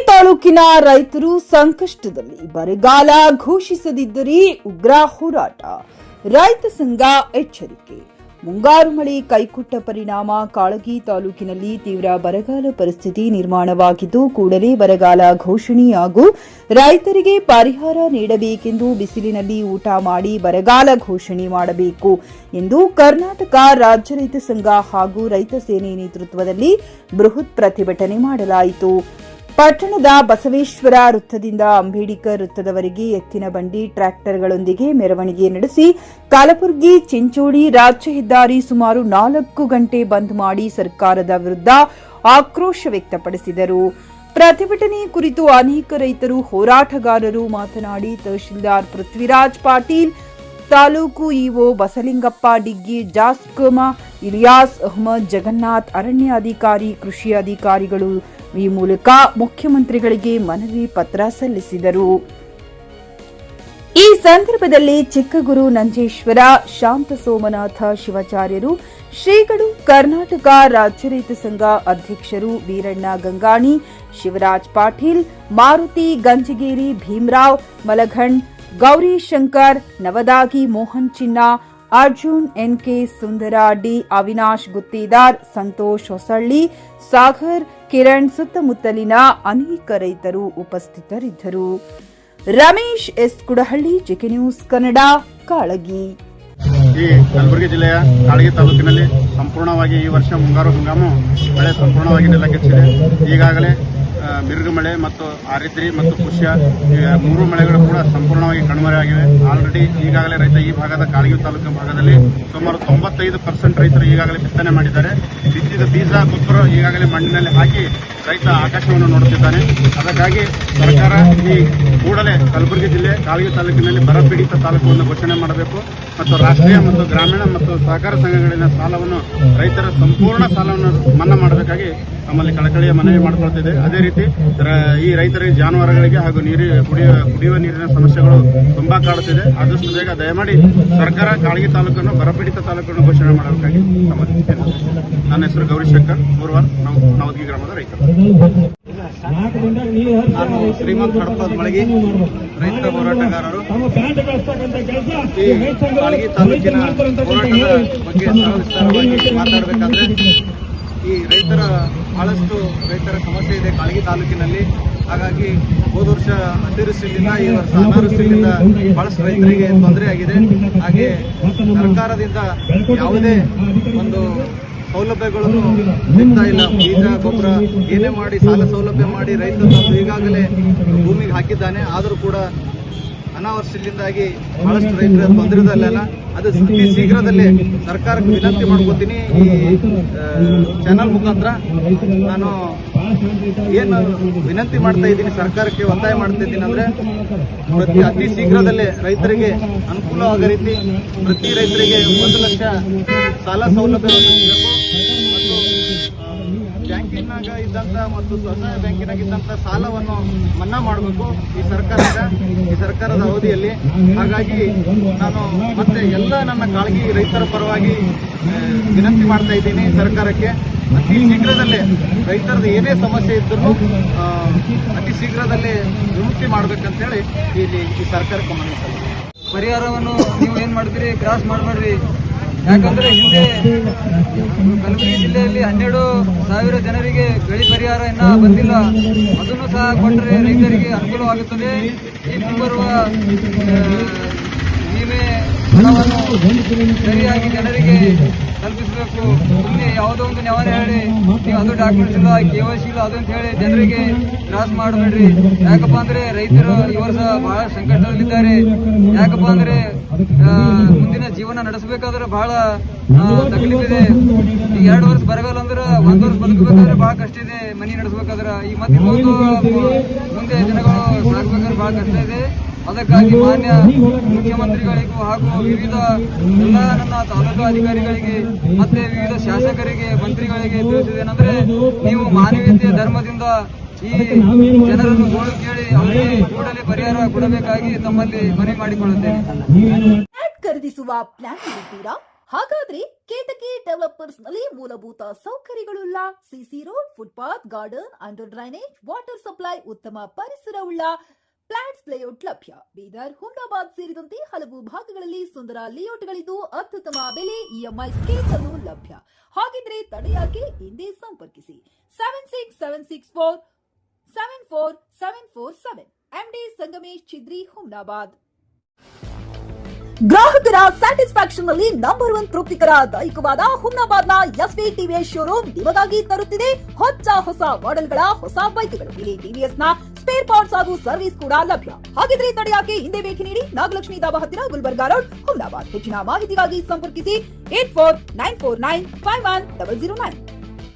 ತಾಲೂಕಿನ ರೈತರು ಸಂಕಷ್ಟದಲ್ಲಿ ಬರಗಾಲ ಘೋಷಿಸದಿದ್ದರೆ ಉಗ್ರ ಹೋರಾಟ. ರೈತ ಸಂಘ ಎಚ್ಚರಿಕೆ. ಮುಂಗಾರು ಮಳೆ ಕೈಕೊಟ್ಟ ಪರಿಣಾಮ ಕಾಳಗಿ ತಾಲೂಕಿನಲ್ಲಿ ತೀವ್ರ ಬರಗಾಲ ಪರಿಸ್ಥಿತಿ ನಿರ್ಮಾಣವಾಗಿದ್ದು, ಕೂಡಲೇ ಬರಗಾಲ ಘೋಷಣೆ ಹಾಗೂ ರೈತರಿಗೆ ಪರಿಹಾರ ನೀಡಬೇಕೆಂದು ಬಿಸಿಲಿನಲ್ಲಿ ಊಟ ಮಾಡಿ ಬರಗಾಲ ಘೋಷಣೆ ಮಾಡಬೇಕು ಎಂದು ಕರ್ನಾಟಕ ರಾಜ್ಯ ರೈತ ಸಂಘ ಹಾಗೂ ರೈತ ಸೇನೆ ನೇತೃತ್ವದಲ್ಲಿ ಬೃಹತ್ ಪ್ರತಿಭಟನೆ ಮಾಡಲಾಯಿತು. ಪಟ್ಟಣದ ಬಸವೇಶ್ವರ ವೃತ್ತದಿಂದ ಅಂಬೇಡ್ಕರ್ ವೃತ್ತದವರೆಗೆ ಎತ್ತಿನ ಬಂಡಿ ಟ್ರ್ಯಾಕ್ಟರ್ಗಳೊಂದಿಗೆ ಮೆರವಣಿಗೆ ನಡೆಸಿ ಕಲಬುರಗಿ ಚಿಂಚೋಳಿ ರಾಜ್ಯ ಹೆದ್ದಾರಿ ಸುಮಾರು 4 ಗಂಟೆ ಬಂದ್ ಮಾಡಿ ಸರ್ಕಾರದ ವಿರುದ್ಧ ಆಕ್ರೋಶ ವ್ಯಕ್ತಪಡಿಸಿದರು. ಪ್ರತಿಭಟನೆ ಕುರಿತು ಅನೇಕ ರೈತರು, ಹೋರಾಟಗಾರರು ಮಾತನಾಡಿ ತಹಶೀಲ್ದಾರ್ ಪೃಥ್ವಿರಾಜ್ ಪಾಟೀಲ್, ತಾಲೂಕು ಇಒ ಬಸಲಿಂಗಪ್ಪ ಡಿಗ್ಗಿ, ಜಾಸ್ಕಮ ಇಲಿಯಾಸ್ ಅಹಮದ್, ಜಗನ್ನಾಥ್, ಅರಣ್ಯ ಅಧಿಕಾರಿ, ಕೃಷಿ ಅಧಿಕಾರಿಗಳು ಈ ಮೂಲಕ ಮುಖ್ಯಮಂತ್ರಿಗಳಿಗೆ ಮನವಿ ಪತ್ರ ಸಲ್ಲಿಸಿದರು. ಈ ಸಂದರ್ಭದಲ್ಲಿ ಚಿಕ್ಕಗುರು ನಂಜೇಶ್ವರ, ಶಾಂತ ಸೋಮನಾಥ ಶಿವಾಚಾರ್ಯರು, ಶ್ರೀಗಳು, ಕರ್ನಾಟಕ ರಾಜ್ಯ ರೈತ ಸಂಘ ಅಧ್ಯಕ್ಷರು ವೀರಣ್ಣ ಗಂಗಾಣಿ, ಶಿವರಾಜ್ ಪಾಟೀಲ್, ಮಾರುತಿ ಗಂಜಗೇರಿ, ಭೀಮರಾವ್ ಮಲಘಣ್, ಗೌರಿ ಶಂಕರ್, ನವದಾಗಿ ಮೋಹನ್ ಚಿನ್ನ, ಅರ್ಜುನ್ ಎನ್ಕೆ, ಸುಂದರ ಡಿ, ಅವಿನಾಶ್ ಗುತ್ತೇದಾರ್, ಸಂತೋಷ್ ಹೊಸಳ್ಳಿ, ಸಾಗರ್, ಕಿರಣ್ ಸುತ್ತಮುತ್ತಲಿನ ಅನೇಕ ರೈತರು ಉಪಸ್ಥಿತರಿದ್ದರು. Ramesh S Kudahalli, GK news Kannada, Kalagi. ಈ ಕಲಬುರಗಿ ಜಿಲ್ಲೆಯ ಕಾಳಗಿ ತಾಲೂಕಿನಲ್ಲಿ ಸಂಪೂರ್ಣವಾಗಿ ಈ ವರ್ಷ ಮುಂಗಾರು ಹಂಗಾಮು ಮಳೆ ಸಂಪೂರ್ಣವಾಗಿ ನೆಲಕಚ್ಚಿದೆ. ಈಗಾಗಲೇ ಮಿರುಗು ಮಳೆ ಮತ್ತು ಆರಿದ್ರಿ ಮತ್ತು ಪುಷ್ಯ 3 ಮಳೆಗಳು ಕೂಡ ಸಂಪೂರ್ಣವಾಗಿ ಕಣ್ಮರೆಯಾಗಿವೆ. ಆಲ್ರೆಡಿ ಈಗಾಗಲೇ ರೈತ ಈ ಭಾಗದ ಕಾಳಗಿ ತಾಲೂಕಿನ ಭಾಗದಲ್ಲಿ ಸುಮಾರು 95% ರೈತರು ಈಗಾಗಲೇ ಬಿತ್ತನೆ ಮಾಡಿದ್ದಾರೆ. ಬಿತ್ತಿದ ಬೀಜ ಗೊಬ್ಬರ ಈಗಾಗಲೇ ಮಣ್ಣಿನಲ್ಲಿ ಹಾಕಿ ರೈತ ಆಕಾಶವನ್ನು ನೋಡುತ್ತಿದ್ದಾನೆ. ಅದಕ್ಕಾಗಿ ಸರ್ಕಾರ ಈ ಕೂಡಲೇ ಕಲಬುರಗಿ ಜಿಲ್ಲೆ ಕಾಳಗಿ ತಾಲೂಕಿನಲ್ಲಿ ಬರಪೀಡಿತ ತಾಲೂಕನ್ನು ಘೋಷಣೆ ಮಾಡಬೇಕು ಮತ್ತು ರಾಷ್ಟ್ರೀಯ ಮತ್ತು ಗ್ರಾಮೀಣ ಮತ್ತು ಸಹಕಾರ ಸಂಘಗಳಿನ ಸಾಲವನ್ನು ರೈತರ ಸಂಪೂರ್ಣ ಸಾಲವನ್ನು ಮನ್ನಾ ಮಾಡಬೇಕಾಗಿ ನಮ್ಮಲ್ಲಿ ಕಳಕಳಿಯ ಮನವಿ ಮಾಡಿಕೊಳ್ತಿದೆ. ಅದೇ ರೀತಿ ಈ ರೈತರಿಗೆ ಜಾನುವಾರುಗಳಿಗೆ ಹಾಗೂ ಕುಡಿಯುವ ನೀರಿನ ಸಮಸ್ಯೆಗಳು ತುಂಬಾ ಕಾಡುತ್ತಿದೆ. ಆದಷ್ಟು ಬೇಗ ದಯಮಾಡಿ ಸರ್ಕಾರ ಕಾಳಗಿ ತಾಲೂಕನ್ನು ಬರಪೀಡಿತ ತಾಲೂಕನ್ನು ಘೋಷಣೆ ಮಾಡಬೇಕಾಗಿ ನನ್ನ ಹೆಸರು ಗೌರಿ ಶಂಕರ್, ಮೂರ್ವಾರ್, ನವದಗಿ ಗ್ರಾಮದ ರೈತರು. ನಾನು ಶ್ರೀಮಂತ ಹಡಪದ ಮಳಗಿ, ರೈತ ಹೋರಾಟಗಾರರು. ಈ ಕಾಳಗಿ ತಾಲೂಕಿನ ಹೋರಾಟದ ಬಗ್ಗೆ ಸವಿಸ್ತಾರವಾಗಿ ಮಾತಾಡಬೇಕಾದ್ರೆ ಈ ರೈತರ ಬಹಳಷ್ಟು ರೈತರ ಸಮಸ್ಯೆ ಇದೆ ಕಾಳಗಿ ತಾಲೂಕಿನಲ್ಲಿ. ಹಾಗಾಗಿ ಹೋದ ವರ್ಷ ಅತಿವೃಷ್ಟಿಯಿಂದ ಈ ವರ್ಷ ಅನಾವೃಷ್ಟಿಯಿಂದ ಬಹಳಷ್ಟು ರೈತರಿಗೆ ತೊಂದರೆ ಆಗಿದೆ. ಹಾಗೆ ಸರ್ಕಾರದಿಂದ ಯಾವುದೇ ಒಂದು ಸೌಲಭ್ಯಗಳನ್ನು ಸಿಗ್ತಾ ಇಲ್ಲ. ಬೀಜ ಗೊಬ್ಬರ ಏನೇ ಮಾಡಿ ಸಾಲ ಸೌಲಭ್ಯ ಮಾಡಿ ರೈತ ತಂದು ಈಗಾಗಲೇ ಭೂಮಿಗೆ ಹಾಕಿದ್ದಾನೆ. ಆದರೂ ಕೂಡ ಅನಾವೃಷ್ಟಿಯಿಂದಾಗಿ ಬಹಳಷ್ಟು ರೈತರ ತೊಂದರೆದಲ್ಲ. ಅದು ಅತಿ ಶೀಘ್ರದಲ್ಲೇ ಸರ್ಕಾರಕ್ಕೆ ವಿನಂತಿ ಮಾಡ್ಕೋತೀನಿ. ಈ ಚಾನಲ್ ಮುಖಾಂತರ ನಾನು ಏನು ವಿನಂತಿ ಮಾಡ್ತಾ ಇದ್ದೀನಿ, ಸರ್ಕಾರಕ್ಕೆ ಒತ್ತಾಯ ಮಾಡ್ತಾ ಇದ್ದೀನಿ ಅಂದ್ರೆ ಅತಿ ಶೀಘ್ರದಲ್ಲೇ ರೈತರಿಗೆ ಅನುಕೂಲವಾಗೋ ರೀತಿ ಪ್ರತಿ ರೈತರಿಗೆ 1 ಲಕ್ಷ ಸಾಲ ಸೌಲಭ್ಯವನ್ನು ನೀಡಬೇಕು ಮತ್ತು ಬ್ಯಾಂಕಿನಾಗ ಇದ್ದಂಥ ಮತ್ತು ಸ್ವಸಹಾಯ ಬ್ಯಾಂಕಿನಾಗ ಇದ್ದಂಥ ಸಾಲವನ್ನು ಮನ್ನಾ ಮಾಡಬೇಕು ಈ ಸರ್ಕಾರದ ಅವಧಿಯಲ್ಲಿ. ಹಾಗಾಗಿ ನಾನು ಮತ್ತೆ ಎಲ್ಲ ನನ್ನ ಕಾಳಗಿ ರೈತರ ಪರವಾಗಿ ವಿನಂತಿ ಮಾಡ್ತಾ ಇದ್ದೀನಿ ಸರ್ಕಾರಕ್ಕೆ, ಅತಿ ಶೀಘ್ರದಲ್ಲೇ ರೈತರದ್ದು ಏನೇ ಸಮಸ್ಯೆ ಇದ್ದರೂ ಅತಿ ಶೀಘ್ರದಲ್ಲೇ ವಿಮುಕ್ತಿ ಮಾಡಬೇಕಂತೇಳಿ ಇಲ್ಲಿ ಈ ಸರ್ಕಾರಕ್ಕೆ ಮನವಿ ಸಲ್ಲಿಸ್ತೀನಿ. ಪರಿಹಾರವನ್ನು ನೀವು ಏನು ಮಾಡ್ತೀರಿ, ಕ್ರಾಸ್ ಮಾಡಬೇಡ್ರಿ. ಯಾಕಂದ್ರೆ ಹಿಂದೆ ಕಲಬುರಗಿ ಜಿಲ್ಲೆಯಲ್ಲಿ 12,000 ಜನರಿಗೆ ಬೆಳೆ ಪರಿಹಾರ ಇನ್ನೂ ಬಂದಿಲ್ಲ. ಅದನ್ನು ಸಹ ಕೊಟ್ಟರೆ ರೈತರಿಗೆ ಅನುಕೂಲವಾಗುತ್ತದೆ. ಈ ಮುಂಬರುವ ವಿಮೆ ಹಣವನ್ನು ಸರಿಯಾಗಿ ಜನರಿಗೆ ತಲುಪಿಸಬೇಕು. ಸುಮ್ಮನೆ ಯಾವುದೋ ಒಂದು ನೆವನ ಹೇಳಿ ನೀವು ಅದು ಡಾಕ್ಯುಮೆಂಟ್ಸ್ ಇಲ್ಲ, KYC ಇಲ್ಲ, ಅದು ಅಂತ ಹೇಳಿ ಜನರಿಗೆ ತ್ರಾಸ ಮಾಡಬೇಡ್ರಿ. ಯಾಕಪ್ಪ ಅಂದ್ರೆ ರೈತರು ಈ ವರ್ಷ ಬಹಳ ಸಂಕಷ್ಟದಲ್ಲಿದ್ದಾರೆ. ಯಾಕಪ್ಪ ಅಂದ್ರೆ ಮುಂದಿನ ಜೀವನ ನಡೆಸಬೇಕಾದ್ರೆ ಬಹಳ ತಕಲೀಫಿದೆ. ಈಗ 2 ವರ್ಷ ಬರಗಾಲ ಅಂದ್ರೆ 1 ವರ್ಷ ಬದುಕಬೇಕಾದ್ರೆ ಬಹಳ ಕಷ್ಟ ಇದೆ. ಮನೆ ನಡೆಸಬೇಕಾದ್ರೆ ಈ ಮತ್ತೆ ಮುಂದೆ ಜನಗಳು ಸಾಗಬೇಕಾದ್ರೆ ಬಹಳ ಕಷ್ಟ ಇದೆ. ಅದಕ್ಕಾಗಿ ಮಾನ್ಯ ಮುಖ್ಯಮಂತ್ರಿಗಳಿಗೂ ಹಾಗೂ ವಿವಿಧ ಎಲ್ಲ ನನ್ನ ತಾಲೂಕು ಅಧಿಕಾರಿಗಳಿಗೆ ಮತ್ತೆ ವಿವಿಧ ಶಾಸಕರಿಗೆ, ಮಂತ್ರಿಗಳಿಗೆ ತಿಳಿಸಿದೇನೆಂದ್ರೆ, ನೀವು ಮಾನವೀಯತೆಯ ಧರ್ಮದಿಂದ ಈ ಜನರನ್ನು ಗೋಳು ಕೇಳಿ ಅವರಿಗೆ ಕೂಡಲೇ ಪರಿಹಾರ ಕೊಡಬೇಕಾಗಿ ತಮ್ಮಲ್ಲಿ ಮನವಿ ಮಾಡಿಕೊಳ್ಳುತ್ತೇನೆ. ಖರೀದಿಸುವ ಪ್ಲಾನ್ ಇದ್ದೀರಾ? ಹಾಗಾದ್ರೆ ಕೇತಕಿ ಡೆವಲಪರ್ಸ್ ನಲ್ಲಿ ಮೂಲಭೂತ ಸೌಕರ್ಯಗಳುಳ್ಳ CC road, footpath, garden, under drainage, water supply, ಉತ್ತಮ ಪರಿಸರವುಳ್ಳ ಫ್ಲಾಟ್ಸ್ ಲೇಔಟ್ ಲಭ್ಯ. ಬೀದರ್, ಹುಮ್ನಾಬಾದ್ ಸೇರಿದಂತೆ ಹಲವು ಭಾಗಗಳಲ್ಲಿ ಸುಂದರ ಲೇಔಟ್ಗಳಿದ್ದು ಅತ್ಯುತ್ತಮ ಬೆಲೆ, ಇಎಂಐ ಸ್ಕೀಮ್ಸ್ ಅನ್ನು ಲಭ್ಯ. ಹಾಗಿದ್ರೆ ತಡೆಯಾಕೆ ಹಿಂದೆ ಸಂಪರ್ಕಿಸಿ 7676474747 MD ಸಂಗಮೇಶ್ ಚಿದ್ರಿ, ಹುಮ್ನಾಬಾದ್. ಗ್ರಾಹಕರ ಸ್ಯಾಟಿಸ್ಫ್ಯಾಕ್ಷನ್ ನಲ್ಲಿ ನಂಬರ್ 1 ತೃಪ್ತಿಕರ ದೈಹಿಕವಾದ ಹುಮ್ನಾಬಾದ್ನ ಎಸ್ವಿ ಟಿವಿಎಸ್ ಶೋರೂಮ್ ನಿಮಗಾಗಿ ತರುತ್ತಿದೆ ಹೊಸ ಮಾಡೆಲ್ಗಳ ಹೊಸ ಬೈಕ್ಗಳು. ಇಲ್ಲಿ ಟಿವಿಎಸ್ ನ ಸ್ಪೇರ್ ಪಾರ್ಟ್ಸ್ ಹಾಗೂ ಸರ್ವಿಸ್ ಕೂಡ ಲಭ್ಯ. ಹಾಗಿದ್ರೆ ತಡೆಯಾಕೆ ಹಿಂದೆ ಭೇಟಿ ನೀಡಿ. ನಾಗಲಕ್ಷ್ಮಿ ಧಾಬಾ ಹತ್ತಿರ, ಗುಲ್ಬರ್ಗಾ ರೋಡ್, ಹುಮ್ನಾಬಾದ್. ಹೆಚ್ಚಿನ ಮಾಹಿತಿಗಾಗಿ ಸಂಪರ್ಕಿಸಿ 8494951009.